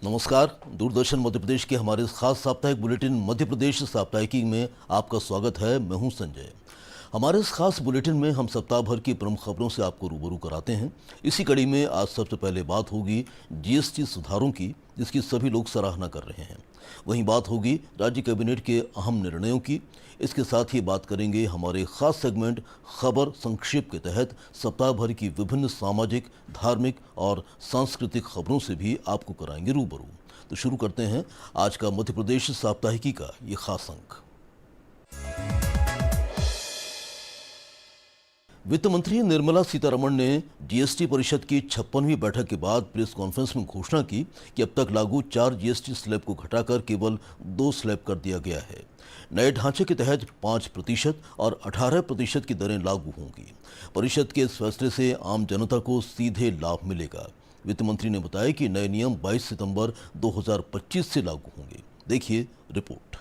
नमस्कार। दूरदर्शन मध्य प्रदेश के हमारे इस खास साप्ताहिक बुलेटिन मध्य प्रदेश साप्ताहिकी में आपका स्वागत है। मैं हूं संजय। हमारे इस खास बुलेटिन में हम सप्ताह भर की प्रमुख खबरों से आपको रूबरू कराते हैं। इसी कड़ी में आज सबसे पहले बात होगी जीएसटी सुधारों की, जिसकी सभी लोग सराहना कर रहे हैं। वहीं बात होगी राज्य कैबिनेट के अहम निर्णयों की। इसके साथ ही बात करेंगे हमारे खास सेगमेंट खबर संक्षेप के तहत सप्ताह भर की विभिन्न सामाजिक, धार्मिक और सांस्कृतिक खबरों से भी आपको कराएंगे रूबरू। तो शुरू करते हैं आज का मध्य प्रदेश साप्ताहिकी का ये खास अंक। वित्त मंत्री निर्मला सीतारमण ने जीएसटी परिषद की 56वीं बैठक के बाद प्रेस कॉन्फ्रेंस में घोषणा की कि अब तक लागू 4 जीएसटी स्लैब को घटाकर केवल 2 स्लैब कर दिया गया है। नए ढांचे के तहत 5% और 18% की दरें लागू होंगी। परिषद के इस फैसले से आम जनता को सीधे लाभ मिलेगा। वित्त मंत्री ने बताया कि नए नियम 22 सितंबर 2025 से लागू होंगे। देखिए रिपोर्ट।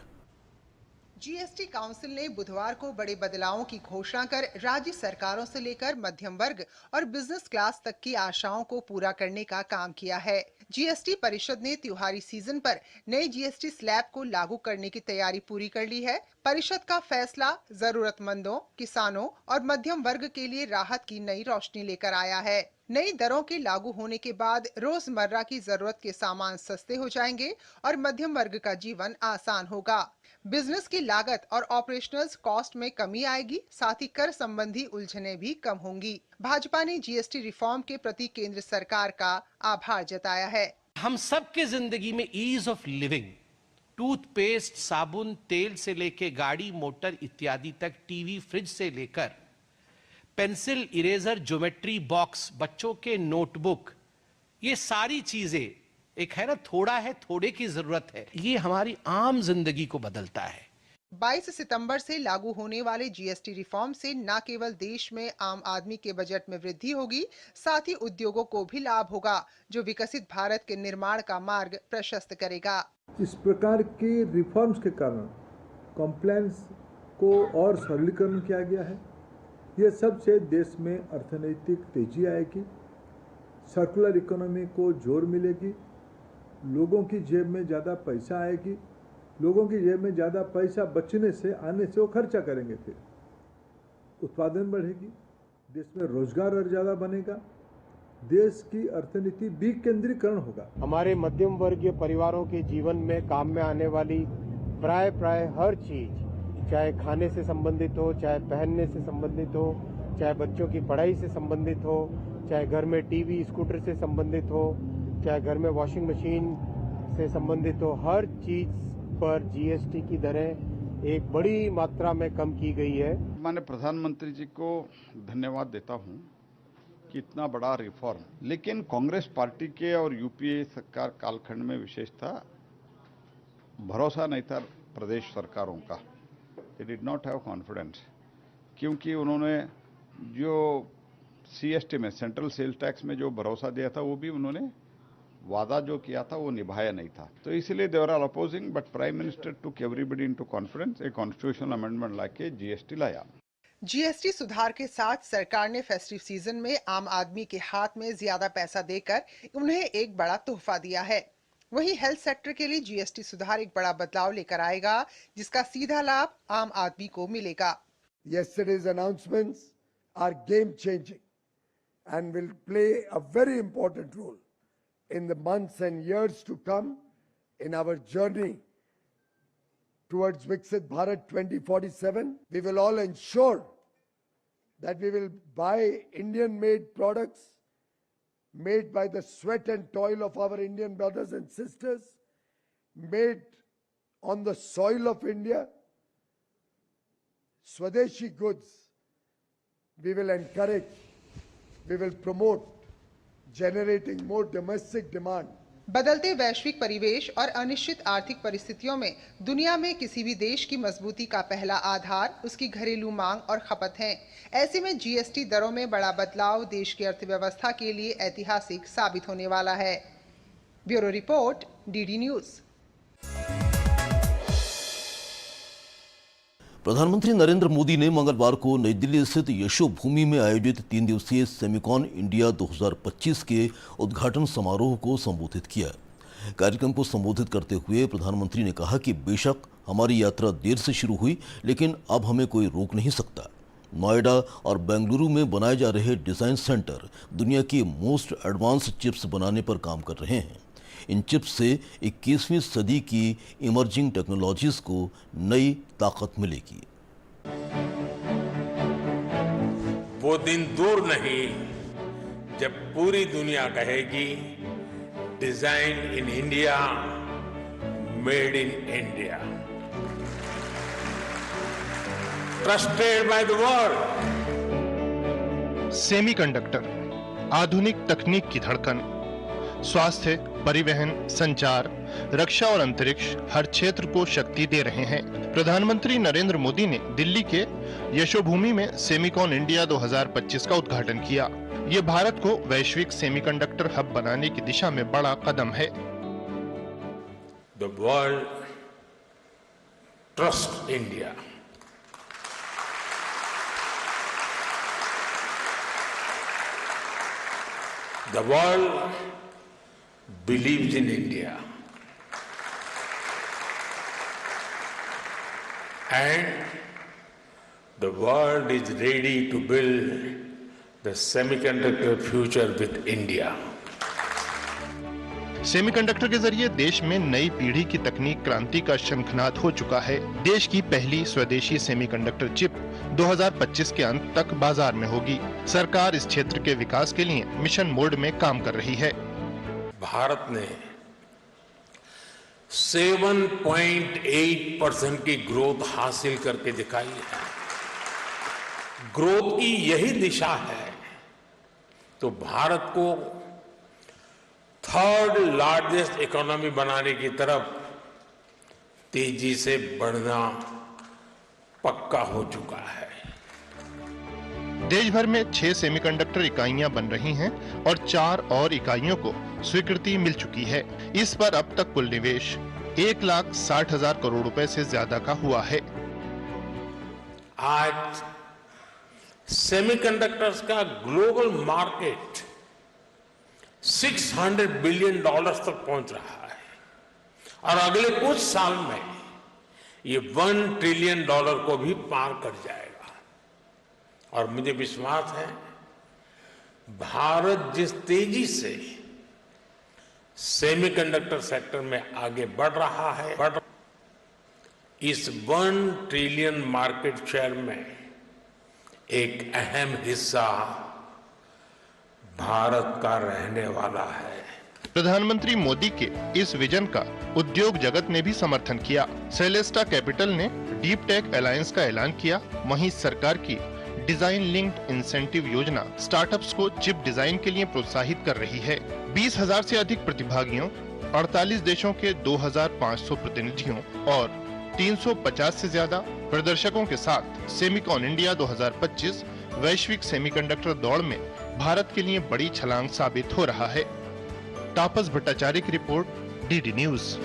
जीएसटी काउंसिल ने बुधवार को बड़े बदलावों की घोषणा कर राज्य सरकारों से लेकर मध्यम वर्ग और बिजनेस क्लास तक की आशाओं को पूरा करने का काम किया है। जीएसटी परिषद ने त्योहारी सीजन पर नए जीएसटी स्लैब को लागू करने की तैयारी पूरी कर ली है। परिषद का फैसला जरूरतमंदों, किसानों और मध्यम वर्ग के लिए राहत की नई रोशनी लेकर आया है। नई दरों के लागू होने के बाद रोजमर्रा की जरूरत के सामान सस्ते हो जाएंगे और मध्यम वर्ग का जीवन आसान होगा। बिजनेस की लागत और ऑपरेशनल कॉस्ट में कमी आएगी, साथ ही कर संबंधी उलझनें भी कम होंगी। भाजपा ने जीएसटी रिफॉर्म के प्रति केंद्र सरकार का आभार जताया है। हम सबके जिंदगी में ईज ऑफ लिविंग, टूथपेस्ट, साबुन, तेल से लेकर गाड़ी, मोटर इत्यादि तक, टीवी, फ्रिज से लेकर पेंसिल, इरेजर, ज्योमेट्री बॉक्स, बच्चों के नोटबुक, ये सारी चीजें, एक है ना थोड़ा है थोड़े की जरूरत है, ये हमारी आम जिंदगी को बदलता है। 22 सितंबर से लागू होने वाले जीएसटी रिफॉर्म से न केवल देश में आम आदमी के बजट में वृद्धि होगी, साथ ही उद्योगों को भी लाभ होगा, जो विकसित भारत के निर्माण का मार्ग प्रशस्त करेगा। इस प्रकार के रिफॉर्म्स के कारण कॉम्प्लायंस को और सरलीकरण किया गया है। यह सबसे देश में अर्थनैतिक तेजी आएगी, सर्कुलर इकोनॉमी को जोर मिलेगी, लोगों की जेब में ज़्यादा पैसा आएगी, लोगों की जेब में ज़्यादा पैसा बचने से आने से वो खर्चा करेंगे, फिर उत्पादन बढ़ेगी, देश में रोजगार और ज़्यादा बनेगा, देश की अर्थनीति विकेंद्रीकरण होगा। हमारे मध्यम वर्गीय परिवारों के जीवन में काम में आने वाली प्राय हर चीज, चाहे खाने से संबंधित हो, चाहे पहनने से संबंधित हो, चाहे बच्चों की पढ़ाई से संबंधित हो, चाहे घर में टीवी, स्कूटर से संबंधित हो, चाहे घर में वॉशिंग मशीन से संबंधित हो, हर चीज पर जीएसटी की दरें एक बड़ी मात्रा में कम की गई है। माननीय प्रधानमंत्री जी को धन्यवाद देता हूं कि इतना बड़ा रिफॉर्म, लेकिन कांग्रेस पार्टी के और यूपीए सरकार कालखंड में विशेषता भरोसा नहीं था प्रदेश सरकारों का। They did not have confidence, क्योंकि उन्होंने जो सीएसटी में, सेंट्रल सेल्स टैक्स में जो भरोसा दिया था, वो भी उन्होंने वादा जो किया था वो निभाया नहीं था। तो इसलिए they are opposing, but prime minister took everybody into confidence, a constitutional amendment लाके जीएसटी लाया। जीएसटी सुधार के साथ सरकार ने फेस्टिव सीजन में आम आदमी के हाथ में ज्यादा पैसा देकर उन्हें एक बड़ा तोहफा दिया है। वहीं हेल्थ सेक्टर के लिए जीएसटी सुधार एक बड़ा बदलाव लेकर आएगा, जिसका सीधा लाभ आम आदमी को मिलेगा। Yesterday's announcements are game changing and will play a very important role in the months and years to come in our journey towards Viksit Bharat 2047. We will all ensure that we will buy Indian-made products made by the sweat and toil of our Indian brothers and sisters, made on the soil of India. Swadeshi goods we will encourage We will promote generating more domestic demand. बदलते वैश्विक परिवेश और अनिश्चित आर्थिक परिस्थितियों में दुनिया में किसी भी देश की मजबूती का पहला आधार उसकी घरेलू मांग और खपत है। ऐसे में जीएसटी दरों में बड़ा बदलाव देश की अर्थव्यवस्था के लिए ऐतिहासिक साबित होने वाला है। Bureau report, DD news. प्रधानमंत्री नरेंद्र मोदी ने मंगलवार को नई दिल्ली स्थित यशोभूमि में आयोजित 3 दिवसीय सेमिकॉन इंडिया 2025 के उद्घाटन समारोह को संबोधित किया। कार्यक्रम को संबोधित करते हुए प्रधानमंत्री ने कहा कि बेशक हमारी यात्रा देर से शुरू हुई, लेकिन अब हमें कोई रोक नहीं सकता। नोएडा और बेंगलुरु में बनाए जा रहे डिजाइन सेंटर दुनिया की मोस्ट एडवांस चिप्स बनाने पर काम कर रहे हैं। इन चिप्स से 21वीं सदी की इमर्जिंग टेक्नोलॉजीज को नई ताकत मिलेगी। वो दिन दूर नहीं जब पूरी दुनिया कहेगी design in India, made in India, trusted by the world. Semiconductor आधुनिक तकनीक की धड़कन, स्वास्थ्य, परिवहन, संचार, रक्षा और अंतरिक्ष हर क्षेत्र को शक्ति दे रहे हैं। प्रधानमंत्री नरेंद्र मोदी ने दिल्ली के यशोभूमि में सेमिकॉन इंडिया 2025 का उद्घाटन किया। ये भारत को वैश्विक सेमीकंडक्टर हब बनाने की दिशा में बड़ा कदम है। The world trust India. The world believes in India, and the world is ready to build the semiconductor future with India. Semiconductor के जरिए देश में नई पीढ़ी की तकनीक क्रांति का शंखनाद हो चुका है। देश की पहली स्वदेशी सेमीकंडक्टर चिप 2025 के अंत तक बाजार में होगी। सरकार इस क्षेत्र के विकास के लिए मिशन मोड में काम कर रही है। भारत ने 7.8% की ग्रोथ हासिल करके दिखाई है। ग्रोथ की यही दिशा है तो भारत को थर्ड लार्जेस्ट इकोनॉमी बनाने की तरफ तेजी से बढ़ना पक्का हो चुका है। देश भर में 6 सेमीकंडक्टर इकाइयां बन रही हैं और 4 और इकाइयों को स्वीकृति मिल चुकी है। इस पर अब तक कुल निवेश 1,60,000 करोड़ रुपए से ज्यादा का हुआ है। आज सेमीकंडक्टर्स का ग्लोबल मार्केट $600 बिलियन तक पहुंच रहा है और अगले कुछ साल में ये $1 ट्रिलियन को भी पार कर जाएगा। और मुझे विश्वास है भारत जिस तेजी से सेमीकंडक्टर सेक्टर में आगे बढ़ रहा है, इस 1 ट्रिलियन मार्केट शेयर में एक अहम हिस्सा भारत का रहने वाला है। प्रधानमंत्री मोदी के इस विजन का उद्योग जगत ने भी समर्थन किया। सेलेस्टा कैपिटल ने डीप टेक अलायंस का ऐलान किया। वहीं सरकार की डिजाइन लिंक्ड इंसेंटिव योजना स्टार्टअप्स को चिप डिजाइन के लिए प्रोत्साहित कर रही है। 20,000 से अधिक प्रतिभागियों, 48 देशों के 2,500 प्रतिनिधियों और 350 से ज्यादा प्रदर्शकों के साथ सेमिकॉन इंडिया 2025 वैश्विक सेमीकंडक्टर दौड़ में भारत के लिए बड़ी छलांग साबित हो रहा है। तापस भट्टाचार्य की रिपोर्ट, डीडी न्यूज।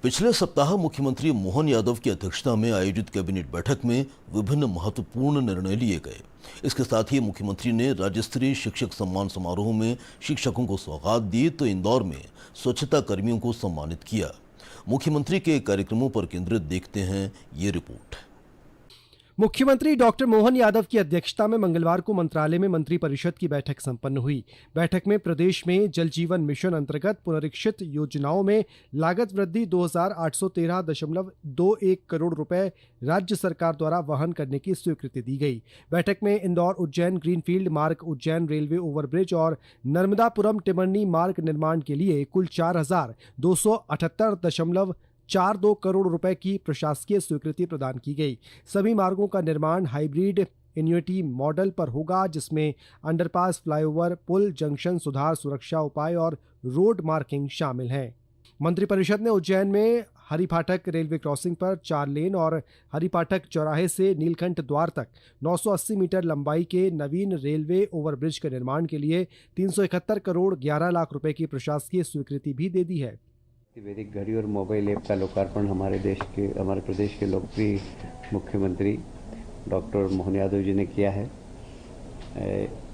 पिछले सप्ताह मुख्यमंत्री मोहन यादव की अध्यक्षता में आयोजित कैबिनेट बैठक में विभिन्न महत्वपूर्ण निर्णय लिए गए। इसके साथ ही मुख्यमंत्री ने राज्य स्तरीय शिक्षक सम्मान समारोह में शिक्षकों को सौगात दी तो इंदौर में स्वच्छता कर्मियों को सम्मानित किया। मुख्यमंत्री के कार्यक्रमों पर केंद्रित देखते हैं ये रिपोर्ट। मुख्यमंत्री डॉक्टर मोहन यादव की अध्यक्षता में मंगलवार को मंत्रालय में मंत्रिपरिषद की बैठक संपन्न हुई। बैठक में प्रदेश में जल जीवन मिशन अंतर्गत पुनरीक्षित योजनाओं में लागत वृद्धि 2,813.21 करोड़ रुपए राज्य सरकार द्वारा वहन करने की स्वीकृति दी गई। बैठक में इंदौर उज्जैन ग्रीनफील्ड मार्ग, उज्जैन रेलवे ओवरब्रिज और नर्मदापुरम टिमरनी मार्ग निर्माण के लिए कुल 4,278.64 4.2 करोड़ रुपए की प्रशासकीय स्वीकृति प्रदान की गई। सभी मार्गों का निर्माण हाइब्रिड एन्युटी मॉडल पर होगा, जिसमें अंडरपास, फ्लाईओवर, पुल, जंक्शन सुधार, सुरक्षा उपाय और रोड मार्किंग शामिल हैं। मंत्रिपरिषद ने उज्जैन में हरिफाटक रेलवे क्रॉसिंग पर 4 लेन और हरिफाटक चौराहे से नीलकंठ द्वार तक 980 मीटर लंबाई के नवीन रेलवे ओवरब्रिज के निर्माण के लिए 371 करोड़ 11 लाख रुपए की प्रशासकीय स्वीकृति भी दे दी है। वैदिक घड़ी और मोबाइल ऐप का लोकार्पण हमारे प्रदेश के लोकप्रिय मुख्यमंत्री डॉक्टर मोहन यादव जी ने किया है।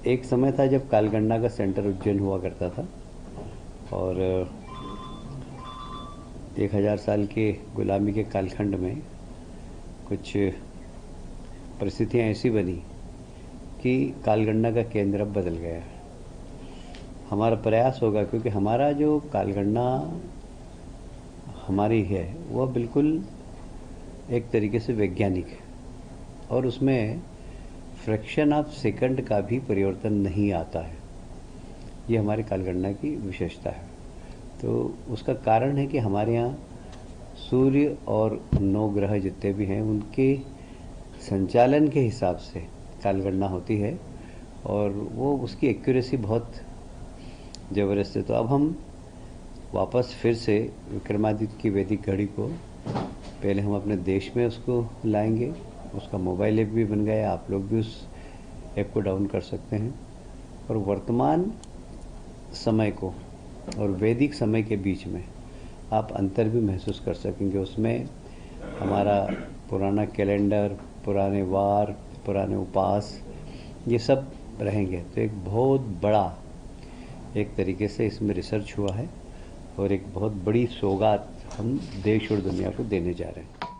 एक समय था जब कालगणना का सेंटर उज्जैन हुआ करता था और 1000 साल के गुलामी के कालखंड में कुछ परिस्थितियां ऐसी बनी कि कालगणना का केंद्र अब बदल गया। हमारा प्रयास होगा, क्योंकि हमारा जो कालगणना हमारी है वह बिल्कुल एक तरीके से वैज्ञानिक है और उसमें फ्रैक्शन ऑफ सेकंड का भी परिवर्तन नहीं आता है। ये हमारी कालगणना की विशेषता है। तो उसका कारण है कि हमारे यहाँ सूर्य और 9 ग्रह जितने भी हैं उनके संचालन के हिसाब से कालगणना होती है और वो उसकी एक्यूरेसी बहुत ज़बरदस्त है। तो अब हम वापस फिर से विक्रमादित्य की वैदिक घड़ी को पहले हम अपने देश में उसको लाएंगे। उसका मोबाइल ऐप भी बन गया, आप लोग भी उस ऐप को डाउन कर सकते हैं और वर्तमान समय को और वैदिक समय के बीच में आप अंतर भी महसूस कर सकेंगे। उसमें हमारा पुराना कैलेंडर, पुराने वार, पुराने उपास, ये सब रहेंगे। तो एक बहुत बड़ा एक तरीके से इसमें रिसर्च हुआ है और एक बहुत बड़ी सौगात हम देश और दुनिया को देने जा रहे हैं।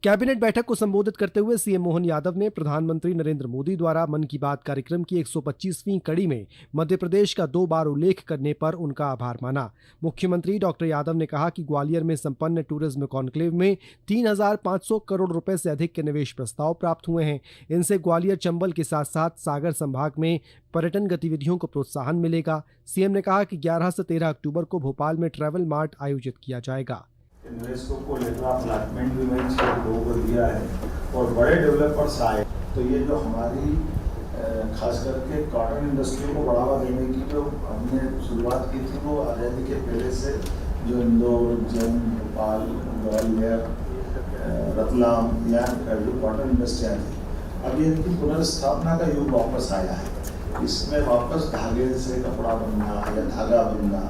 कैबिनेट बैठक को संबोधित करते हुए सीएम मोहन यादव ने प्रधानमंत्री नरेंद्र मोदी द्वारा मन की बात कार्यक्रम की 125वीं कड़ी में मध्य प्रदेश का 2 बार उल्लेख करने पर उनका आभार माना। मुख्यमंत्री डॉक्टर यादव ने कहा कि ग्वालियर में संपन्न टूरिज्म कॉन्क्लेव में 3500 करोड़ रुपए से अधिक के निवेश प्रस्ताव प्राप्त हुए हैं। इनसे ग्वालियर, चंबल के साथ साथ सागर संभाग में पर्यटन गतिविधियों को प्रोत्साहन मिलेगा। सीएम ने कहा कि 11 से 13 अक्टूबर को भोपाल में ट्रैवल मार्ट आयोजित किया जाएगा। इन्वेस्टरों को लेटर ऑफ अलॉटमेंट भी मैंने 6 लोगों को दिया है और बड़े डेवलपर्स आए। तो ये जो हमारी खास करके कॉटन इंडस्ट्री को बढ़ावा देने की जो हमने शुरुआत की थी वो आज़ादी के पहले से जो इंदौर, उज्जैन, भोपाल, ग्वालियर, रतलाम यहाँ जो कॉटन इंडस्ट्रियाँ थी, अब ये इनकी पुनर्स्थापना का युग वापस आया है। इसमें वापस धागे से कपड़ा बनना या धागा बनना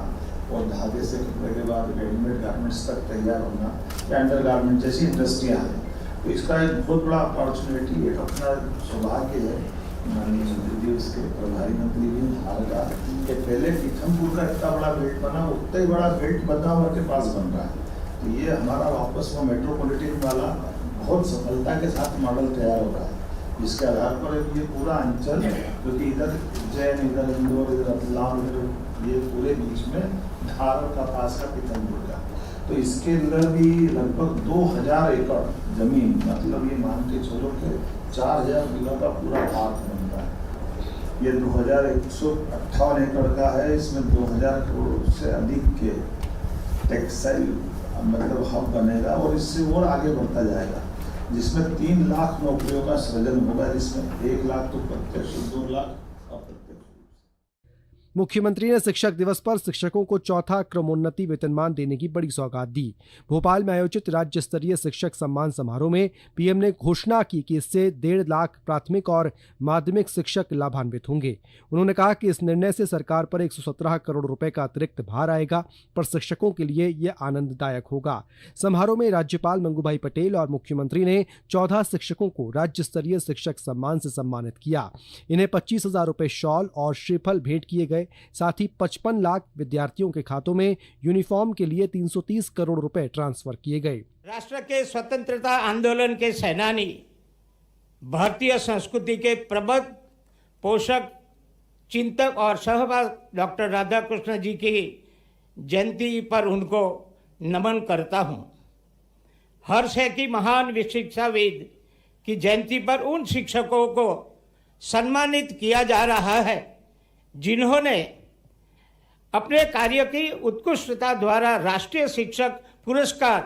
और धागे से कपड़े के बाद रेडीमेड गारमेंट्स तक तैयार होना या अंडर गारमेंट जैसी इंडस्ट्रियाँ हैं। तो इसका एक बहुत बड़ा अपॉर्चुनिटी, एक अपना सौभाग्य है। माननीय मंत्री जी, उसके प्रभारी मंत्री भी भारत के पहले पीथमपुर का इतना बड़ा बेल्ट बना, उतना ही बड़ा बेल्ट बदनावर के पास बन रहा है। तो ये हमारा वापस वो मेट्रोपॉलिटन वाला बहुत सफलता के साथ मॉडल तैयार हो रहा है, जिसके आधार पर ये पूरा अंचल, क्योंकि इधर उज्जैन, इधर इंदौर, इधर रतलाम, ये पूरे बीच में धार का पास का पीथमपुर का, तो इसके अंदर भी लगभग 2000 एकड़ जमीन, मतलब ये मान के चलो कि 4000 बीघा का पूरा पार्क बन रहा है। ये 2158 एकड़ का है। इसमें 2000 करोड़ से अधिक के टेक्सटाइल मतलब हब बनेगा और इससे और आगे बढ़ता जाएगा, जिसमें 3 लाख नौकरियों का सृजन होगा, जिसमें 1 लाख तो प्रत्यक्ष, 2 लाख अप्रत्यक्ष। मुख्यमंत्री ने शिक्षक दिवस पर शिक्षकों को 4था क्रमोन्नति वेतनमान देने की बड़ी सौगात दी। भोपाल में आयोजित राज्य स्तरीय शिक्षक सम्मान समारोह में पीएम ने घोषणा की कि इससे 1.5 लाख प्राथमिक और माध्यमिक शिक्षक लाभान्वित होंगे। उन्होंने कहा कि इस निर्णय से सरकार पर 117 करोड़ रुपए का अतिरिक्त भार आएगा, पर शिक्षकों के लिए यह आनंददायक होगा। समारोह में राज्यपाल मंगूभाई पटेल और मुख्यमंत्री ने 14 शिक्षकों को राज्य स्तरीय शिक्षक सम्मान से सम्मानित किया। इन्हें 25,000 रुपए शॉल और श्रीफल भेंट किए गए। साथ ही 55 लाख विद्यार्थियों के खातों में यूनिफॉर्म के लिए 330 करोड़ रुपए ट्रांसफर किए गए। राष्ट्र के स्वतंत्रता आंदोलन के सेनानी, भारतीय संस्कृति के प्रबुद्ध पोषक, चिंतक और सहभाग डॉक्टर राधाकृष्ण जी की जयंती पर उनको नमन करता हूं। हर्ष है कि महान शिक्षाविद की जयंती पर उन शिक्षकों को सम्मानित किया जा रहा है जिन्होंने अपने कार्य की उत्कृष्टता द्वारा राष्ट्रीय शिक्षक पुरस्कार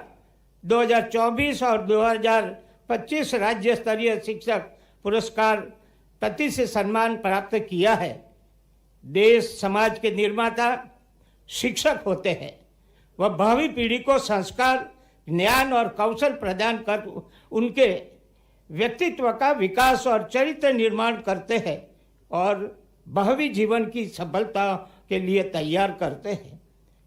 2024 और 2025 राज्य स्तरीय शिक्षक पुरस्कार प्रति से सम्मान प्राप्त किया है। देश समाज के निर्माता शिक्षक होते हैं। वह भावी पीढ़ी को संस्कार, ज्ञान और कौशल प्रदान कर उनके व्यक्तित्व का विकास और चरित्र निर्माण करते हैं और भावी जीवन की सफलता के लिए तैयार करते हैं।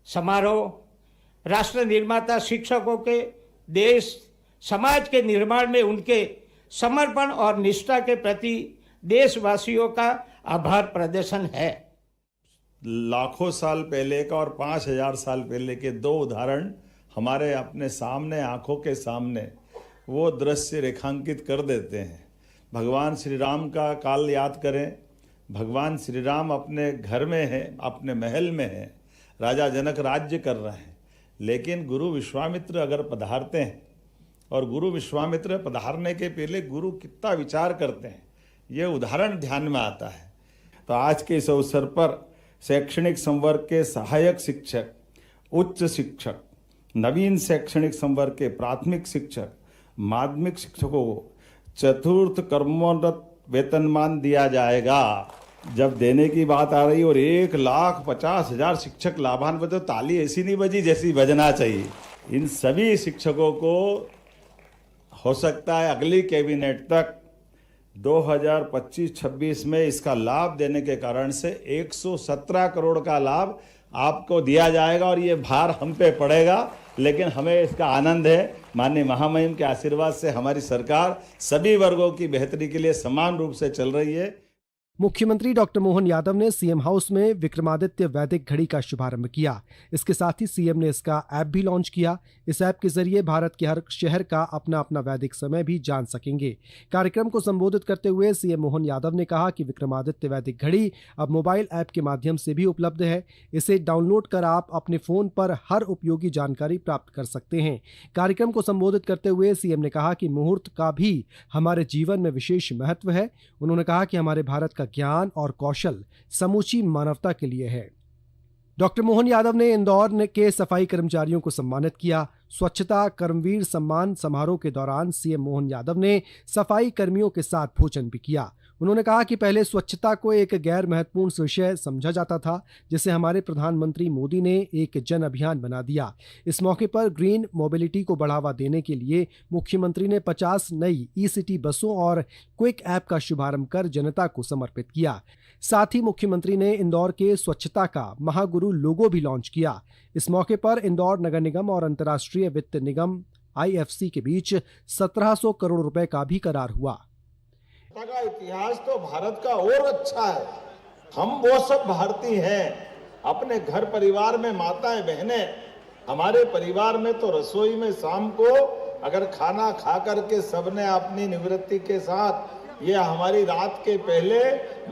समारोह राष्ट्र निर्माता शिक्षकों के देश समाज के निर्माण में उनके समर्पण और निष्ठा के प्रति देशवासियों का आभार प्रदर्शन है। लाखों साल पहले का और 5000 साल पहले के दो उदाहरण हमारे अपने सामने, आंखों के सामने वो दृश्य रेखांकित कर देते हैं। भगवान श्री राम का काल याद करें। भगवान श्री राम अपने घर में हैं, अपने महल में हैं, राजा जनक राज्य कर रहे हैं, लेकिन गुरु विश्वामित्र अगर पधारते हैं और गुरु विश्वामित्र पधारने के पहले गुरु कितना विचार करते हैं, ये उदाहरण ध्यान में आता है। तो आज के इस अवसर पर शैक्षणिक संवर्ग के सहायक शिक्षक, उच्च शिक्षक, नवीन शैक्षणिक संवर्ग के प्राथमिक शिक्षक, माध्यमिक शिक्षकों को चतुर्थ कर्मोन्नत वेतनमान दिया जाएगा। जब देने की बात आ रही और 1,50,000 शिक्षक लाभान्वित, तो ताली ऐसी नहीं बजी जैसी बजना चाहिए। इन सभी शिक्षकों को हो सकता है अगली कैबिनेट तक 2025-26 में इसका लाभ देने के कारण से 117 करोड़ का लाभ आपको दिया जाएगा और ये भार हम पे पड़ेगा, लेकिन हमें इसका आनंद है। माननीय महामहिम के आशीर्वाद से हमारी सरकार सभी वर्गों की बेहतरी के लिए समान रूप से चल रही है। मुख्यमंत्री डॉक्टर मोहन यादव ने सीएम हाउस में विक्रमादित्य वैदिक घड़ी का शुभारंभ किया। इसके साथ ही सीएम ने इसका ऐप भी लॉन्च किया। इस ऐप के जरिए भारत के हर शहर का अपना अपना वैदिक समय भी जान सकेंगे। कार्यक्रम को संबोधित करते हुए सीएम मोहन यादव ने कहा कि विक्रमादित्य वैदिक घड़ी अब मोबाइल ऐप के माध्यम से भी उपलब्ध है। इसे डाउनलोड कर आप अपने फोन पर हर उपयोगी जानकारी प्राप्त कर सकते हैं। कार्यक्रम को संबोधित करते हुए सीएम ने कहा कि मुहूर्त का भी हमारे जीवन में विशेष महत्व है। उन्होंने कहा कि हमारे भारत का ज्ञान और कौशल समूची मानवता के लिए है। डॉक्टर मोहन यादव ने इंदौर के सफाई कर्मचारियों को सम्मानित किया। स्वच्छता कर्मवीर सम्मान समारोह के दौरान सीएम मोहन यादव ने सफाई कर्मियों के साथ भोजन भी किया। उन्होंने कहा कि पहले स्वच्छता को एक गैर महत्वपूर्ण विषय समझा जाता था, जिसे हमारे प्रधानमंत्री मोदी ने एक जन अभियान बना दिया। इस मौके पर ग्रीन मोबिलिटी को बढ़ावा देने के लिए मुख्यमंत्री ने 50 नई ई-सिटी बसों और क्विक ऐप का शुभारंभ कर जनता को समर्पित किया। साथ ही मुख्यमंत्री ने इंदौर के स्वच्छता का महागुरु लोगो भी लॉन्च किया। इस मौके पर इंदौर नगर निगम और अंतर्राष्ट्रीय वित्त निगम IFC के बीच 1700 करोड़ रुपए का भी करार हुआ। का इतिहास तो भारत का और अच्छा है। हम वो सब भारतीय हैं। अपने घर परिवार में माताएं बहनें, हमारे परिवार में तो रसोई में शाम को अगर खाना खा करके सबने अपनी निवृत्ति के साथ, ये हमारी रात के पहले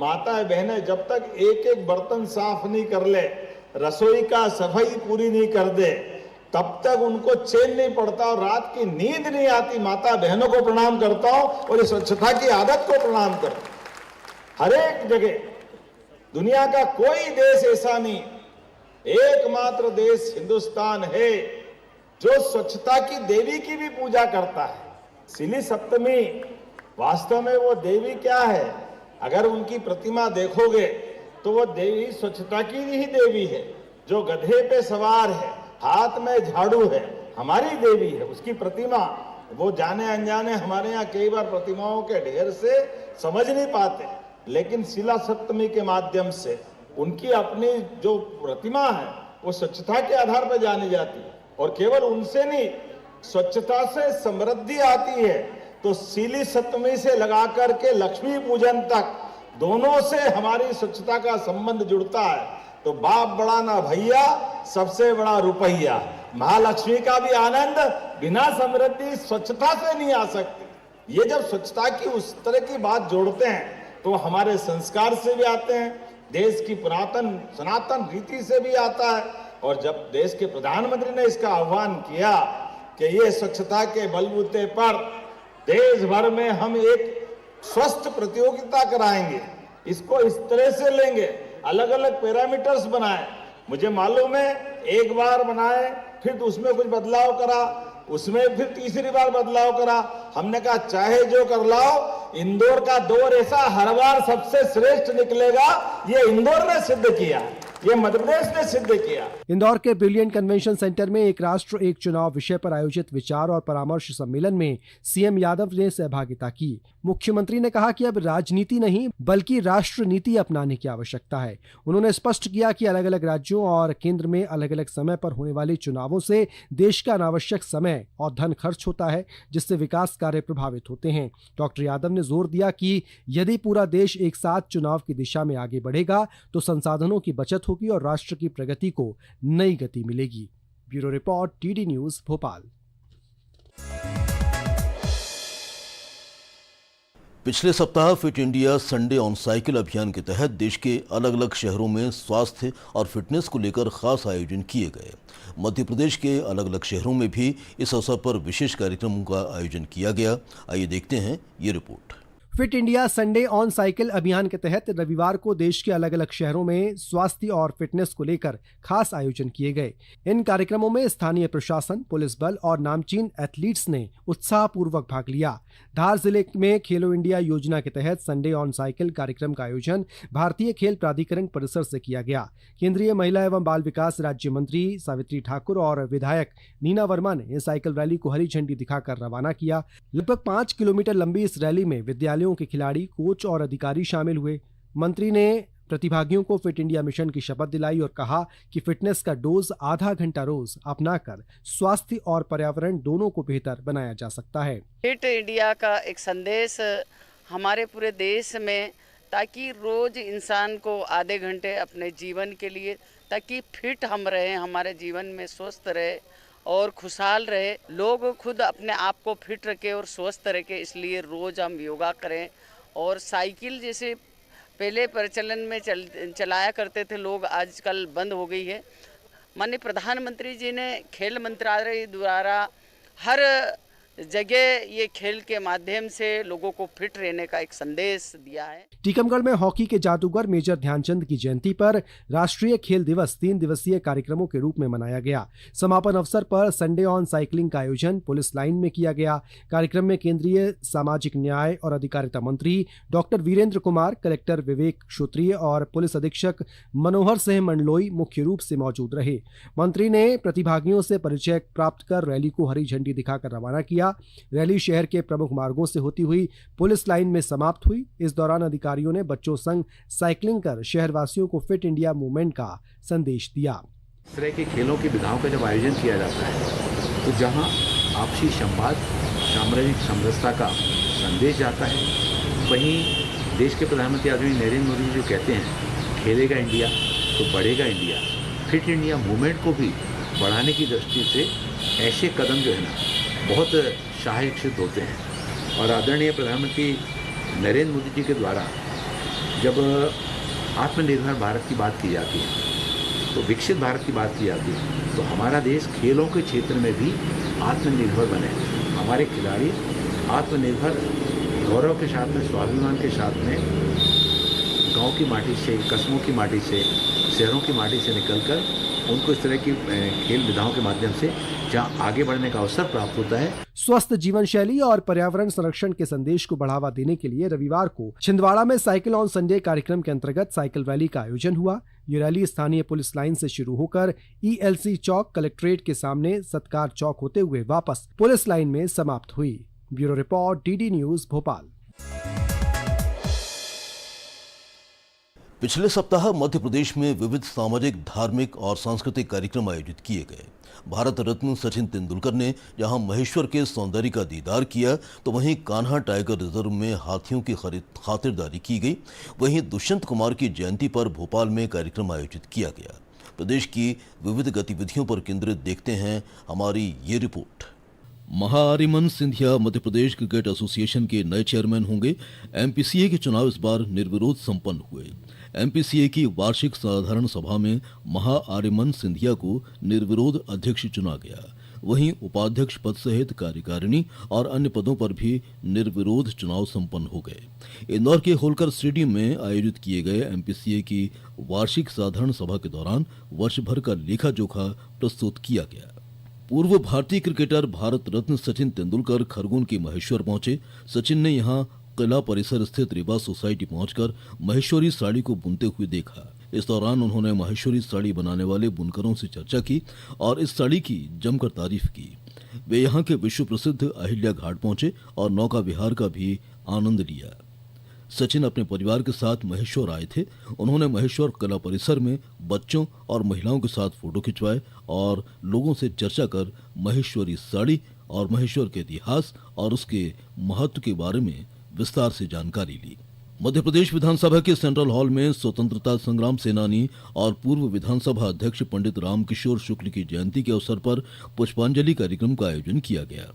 माताएं बहनें जब तक एक एक बर्तन साफ नहीं कर ले, रसोई का सफाई पूरी नहीं कर दे, तब तक उनको चैन नहीं पड़ता और रात की नींद नहीं आती। माता बहनों को प्रणाम करता हूं और इस स्वच्छता की आदत को प्रणाम करता हूं। हर एक जगह दुनिया का कोई देश ऐसा नहीं, एकमात्र देश हिंदुस्तान है जो स्वच्छता की देवी की भी पूजा करता है। सिली सप्तमी वास्तव में वो देवी क्या है? अगर उनकी प्रतिमा देखोगे तो वो देवी स्वच्छता की ही देवी है, जो गधे पे सवार है, हाथ में झाड़ू है, हमारी देवी है। उसकी प्रतिमा वो जाने अनजाने हमारे यहाँ कई बार प्रतिमाओं के ढेर से समझ नहीं पाते, लेकिन शिला सप्तमी के माध्यम से उनकी अपनी जो प्रतिमा है वो स्वच्छता के आधार पर जानी जाती है। और केवल उनसे नहीं, स्वच्छता से समृद्धि आती है। तो शिली सप्तमी से लगा करके लक्ष्मी पूजन तक दोनों से हमारी स्वच्छता का संबंध जुड़ता है। तो बाप बड़ा ना भैया, सबसे बड़ा रुपया। महालक्ष्मी का भी आनंद बिना समृद्धि स्वच्छता से नहीं आ सकती। ये जब स्वच्छता की उस तरह की बात जोड़ते हैं तो हमारे संस्कार से भी आते हैं, देश की पुरातन सनातन रीति से भी आता है। और जब देश के प्रधानमंत्री ने इसका आह्वान किया कि ये स्वच्छता के बलबूते पर देश भर में हम एक स्वस्थ प्रतियोगिता कराएंगे, इसको इस तरह से लेंगे, अलग अलग पैरामीटर्स बनाए। मुझे मालूम है एक बार बनाए, फिर उसमें कुछ बदलाव करा, उसमें फिर तीसरी बार बदलाव करा। हमने कहा चाहे जो कर लाओ, इंदौर का दौर ऐसा हर बार सबसे श्रेष्ठ निकलेगा। ये इंदौर ने सिद्ध किया, ये मध्य प्रदेश ने सिद्ध किया। इंदौर के ब्रिलियंट कन्वेंशन सेंटर में एक राष्ट्र एक चुनाव विषय पर आयोजित विचार और परामर्श सम्मेलन में सीएम यादव ने सहभागिता की। मुख्यमंत्री ने कहा कि अब राजनीति नहीं बल्कि राष्ट्र नीति अपनाने की आवश्यकता है। उन्होंने स्पष्ट किया कि अलग अलग राज्यों और केंद्र में अलग अलग समय पर होने वाले चुनावों से देश का अनावश्यक समय और धन खर्च होता है, जिससे विकास कार्य प्रभावित होते हैं। डॉक्टर यादव ने जोर दिया कि यदि पूरा देश एक साथ चुनाव की दिशा में आगे बढ़ेगा तो संसाधनों की बचत होगी और राष्ट्र की प्रगति को नई गति मिलेगी। Bureau report, TD news, Bhopal. पिछले सप्ताह fit India Sunday on cycle अभियान के तहत देश के अलग अलग शहरों में स्वास्थ्य और फिटनेस को लेकर खास आयोजन किए गए। मध्य प्रदेश के अलग अलग शहरों में भी इस अवसर पर विशेष कार्यक्रमों का आयोजन किया गया। आइए देखते हैं ये report. Fit India Sunday on cycle अभियान के तहत रविवार को देश के अलग अलग शहरों में स्वास्थ्य और फिटनेस को लेकर खास आयोजन किए गए। इन कार्यक्रमों में स्थानीय प्रशासन, पुलिस बल और नामचीन एथलीट्स ने उत्साहपूर्वक भाग लिया। धार जिले में खेलो इंडिया योजना के तहत संडे ऑन साइकिल कार्यक्रम का आयोजन भारतीय खेल प्राधिकरण परिसर से किया गया। केंद्रीय महिला एवं बाल विकास राज्य मंत्री सावित्री ठाकुर और विधायक नीना वर्मा ने साइकिल रैली को हरी झंडी दिखाकर रवाना किया। लगभग 5 किलोमीटर लंबी इस रैली में विद्यालयों के खिलाड़ी, कोच और अधिकारी शामिल हुए। मंत्री ने प्रतिभागियों को फिट इंडिया मिशन की शपथ दिलाई और कहा कि फिटनेस का डोज आधा घंटा रोज अपनाकर स्वास्थ्य और पर्यावरण दोनों को बेहतर बनाया जा सकता है। फिट इंडिया का एक संदेश हमारे पूरे देश में, ताकि रोज इंसान को आधे घंटे अपने जीवन के लिए, ताकि फिट हम रहे, हमारे जीवन में स्वस्थ रहे और खुशहाल रहे, लोग खुद अपने आप को फिट रखें और स्वस्थ रखें। इसलिए रोज हम योगा करें। और साइकिल जैसे पहले प्रचलन में चलाया करते थे लोग, आजकल बंद हो गई है। माननीय प्रधानमंत्री जी ने खेल मंत्रालय द्वारा हर जगह ये खेल के माध्यम से लोगों को फिट रहने का एक संदेश दिया है। टीकमगढ़ में हॉकी के जादूगर मेजर ध्यानचंद की जयंती पर राष्ट्रीय खेल दिवस 3 दिवसीय कार्यक्रमों के रूप में मनाया गया। समापन अवसर पर संडे ऑन साइकिलिंग का आयोजन पुलिस लाइन में किया गया। कार्यक्रम में केंद्रीय सामाजिक न्याय और अधिकारिता मंत्री डॉक्टर वीरेंद्र कुमार, कलेक्टर विवेक क्षोत्रिय और पुलिस अधीक्षक मनोहर सिंह मंडलोई मुख्य रूप से मौजूद रहे। मंत्री ने प्रतिभागियों से परिचय प्राप्त कर रैली को हरी झंडी दिखाकर रवाना किया। रैली शहर के प्रमुख मार्गों से होती हुई पुलिस लाइन में समाप्त हुई। इस दौरान अधिकारियों ने बच्चों संग साइकिलिंग कर शहरवासियों को फिट इंडिया मूवमेंट का संदेश दिया। इस तरह के खेलों की विधाओं का जब आयोजन किया जाता है तो जहां आपसी संवाद, सामाजिक समरसता का संदेश जाता है, वहीं देश के प्रधानमंत्री आदरणीय नरेंद्र मोदी जो कहते हैं खेलेगा इंडिया तो बढ़ेगा इंडिया, फिट इंडिया मूवमेंट को भी बढ़ाने की दृष्टि से ऐसे कदम जो है ना बहुत सहायक सिद्ध होते हैं। और आदरणीय प्रधानमंत्री नरेंद्र मोदी जी के द्वारा जब आत्मनिर्भर भारत की बात की जाती है, तो विकसित भारत की बात की जाती है, तो हमारा देश खेलों के क्षेत्र में भी आत्मनिर्भर बने, हमारे खिलाड़ी आत्मनिर्भर गौरव के साथ में, स्वाभिमान के साथ में गांव की माटी से, कस्बों की माटी से, शहरों की माटी से निकलकर उनको इस तरह की खेल विधाओं के माध्यम से जहां आगे बढ़ने का अवसर प्राप्त होता है। स्वस्थ जीवन शैली और पर्यावरण संरक्षण के संदेश को बढ़ावा देने के लिए रविवार को छिंदवाड़ा में साइकिल ऑन संडे कार्यक्रम के अंतर्गत साइकिल रैली का आयोजन हुआ। ये रैली स्थानीय पुलिस लाइन से शुरू होकर ELC चौक, कलेक्ट्रेट के सामने सत्कार चौक होते हुए वापस पुलिस लाइन में समाप्त हुई। Bureau report, DD news, Bhopal. पिछले सप्ताह मध्य प्रदेश में विविध सामाजिक, धार्मिक और सांस्कृतिक कार्यक्रम आयोजित किए गए। भारत रत्न सचिन तेंदुलकर ने जहां महेश्वर के सौंदर्य का दीदार किया, तो वहीं कान्हा टाइगर रिजर्व में हाथियों की खातिरदारी की गई। वहीं दुष्यंत कुमार की जयंती पर भोपाल में कार्यक्रम आयोजित किया गया। प्रदेश की विविध गतिविधियों पर केंद्रित देखते हैं हमारी ये report. Mahaaryaman Scindia Madhya Pradesh cricket association के नए चेयरमैन होंगे। MPCA के चुनाव इस बार निर्विरोध संपन्न हुए। MPCA की वार्षिक साधारण सभा में महाआर्यमन सिंधिया को निर्विरोध अध्यक्ष चुना गया। वहीं उपाध्यक्ष पद सहित कार्यकारिणी और अन्य पदों पर भी निर्विरोध चुनाव संपन्न हो गए। इंदौर के होलकर स्टेडियम में आयोजित किए गए MPCA की वार्षिक साधारण सभा के दौरान वर्ष भर का लेखा जोखा प्रस्तुत किया गया। पूर्व भारतीय क्रिकेटर भारत रत्न सचिन तेंदुलकर खरगोन के महेश्वर पहुंचे। सचिन ने यहां किला परिसर स्थित रीवा सोसाइटी पहुंचकर महेश्वरी साड़ी को बुनते हुए देखा। इस दौरान उन्होंने महेश्वरी साड़ी बनाने वाले बुनकरों से चर्चा की और इस साड़ी की जमकर तारीफ की। वे यहां के विश्व प्रसिद्ध अहिल्या घाट पहुंचे और नौका विहार का भी आनंद लिया। सचिन अपने परिवार के साथ महेश्वर आए थे। उन्होंने महेश्वर कला परिसर में बच्चों और महिलाओं के साथ फोटो खिंचवाए और लोगों से चर्चा कर महेश्वरी साड़ी और महेश्वर के इतिहास और उसके महत्व के बारे में विस्तार से जानकारी ली। मध्य प्रदेश विधानसभा के सेंट्रल हॉल में स्वतंत्रता संग्राम सेनानी और पूर्व विधानसभा अध्यक्ष पंडित रामकिशोर शुक्ल की जयंती के अवसर पर पुष्पांजलि कार्यक्रम का आयोजन किया गया।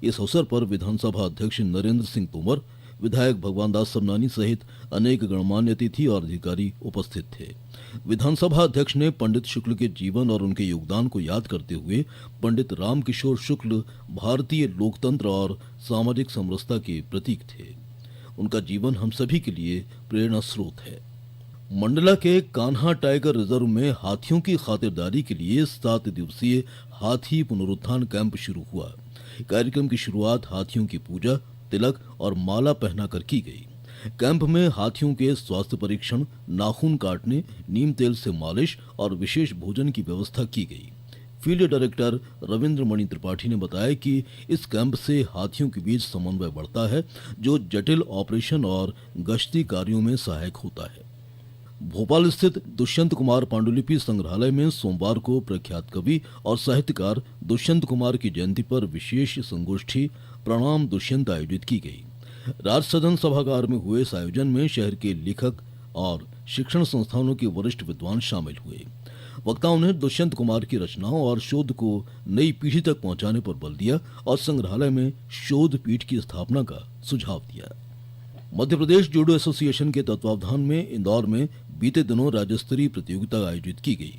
इस अवसर पर विधानसभा अध्यक्ष नरेंद्र सिंह तोमर, विधायक भगवान दास समनानी सहित अनेक गणमान्य अतिथि और अधिकारी उपस्थित थे। विधानसभा अध्यक्ष ने पंडित शुक्ल के जीवन और उनके योगदान को याद करते हुए पंडित रामकिशोर शुक्ल भारतीय लोकतंत्र और सामाजिक समरसता के प्रतीक थे। उनका जीवन हम सभी के लिए प्रेरणा स्रोत है। मंडला के कान्हा टाइगर रिजर्व में हाथियों की खातिरदारी के लिए 7 दिवसीय हाथी पुनरुत्थान कैंप शुरू हुआ। कार्यक्रम की शुरुआत हाथियों की पूजा, तिलक और माला पहनाकर की गई। कैंप में हाथियों के स्वास्थ्य परीक्षण, नाखून काटने, नीम तेल से मालिश और विशेष भोजन की व्यवस्था की गई। फील्ड डायरेक्टर रविंद्र मणि त्रिपाठी ने बताया कि इस कैंप से हाथियों के बीच समन्वय बढ़ता है, जो जटिल ऑपरेशन और गश्ती कार्यों में सहायक होता है। भोपाल स्थित दुष्यंत कुमार पांडुलिपि संग्रहालय में सोमवार को प्रख्यात कवि और साहित्यकार दुष्यंत कुमार की जयंती पर विशेष संगोष्ठी प्रणाम दुष्यंत आयोजित की गई। राज्य सदन सभागार में हुए इस आयोजन में शहर के लेखक और शिक्षण संस्थानों के वरिष्ठ विद्वान शामिल हुए। वक्ताओं ने दुष्यंत कुमार की रचनाओं और शोध को नई पीढ़ी तक पहुंचाने पर बल दिया और संग्रहालय में शोध पीठ की स्थापना का सुझाव दिया। मध्य प्रदेश जूडो एसोसिएशन के तत्वावधान में इंदौर में बीते दिनों राज्य स्तरीय प्रतियोगिता आयोजित की गई।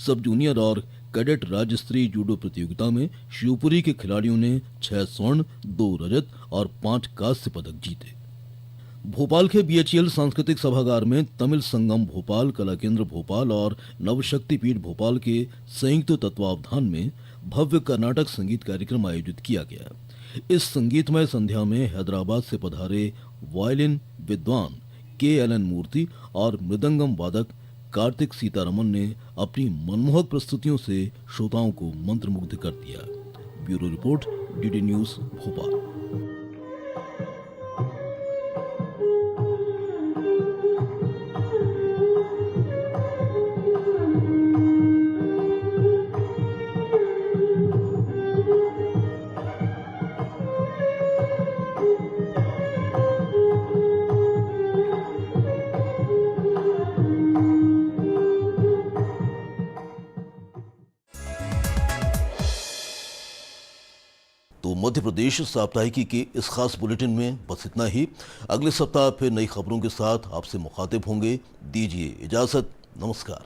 सब जूनियर और कैडेट राज्य स्तरीय जूडो प्रतियोगिता में शिवपुरी के खिलाड़ियों ने 6 स्वर्ण, 2 रजत और 5 कांस्य पदक जीते। भोपाल के बीएचईएल सांस्कृतिक सभागार में तमिल संगम भोपाल, कला केंद्र भोपाल और नवशक्ति पीठ भोपाल के संयुक्त तत्वावधान में भव्य कर्नाटक संगीत कार्यक्रम आयोजित किया गया। इस संगीतमय संध्या में हैदराबाद से पधारे वायलिन विद्वान KLN मूर्ति और मृदंगम वादक कार्तिक सीतारमन ने अपनी मनमोहक प्रस्तुतियों से श्रोताओं को मंत्रमुग्ध कर दिया। Bureau report, DD news Bhopal. तो मध्य प्रदेश साप्ताहिकी के इस खास बुलेटिन में बस इतना ही। अगले सप्ताह फिर नई खबरों के साथ आपसे मुखातिब होंगे। दीजिए इजाजत। नमस्कार।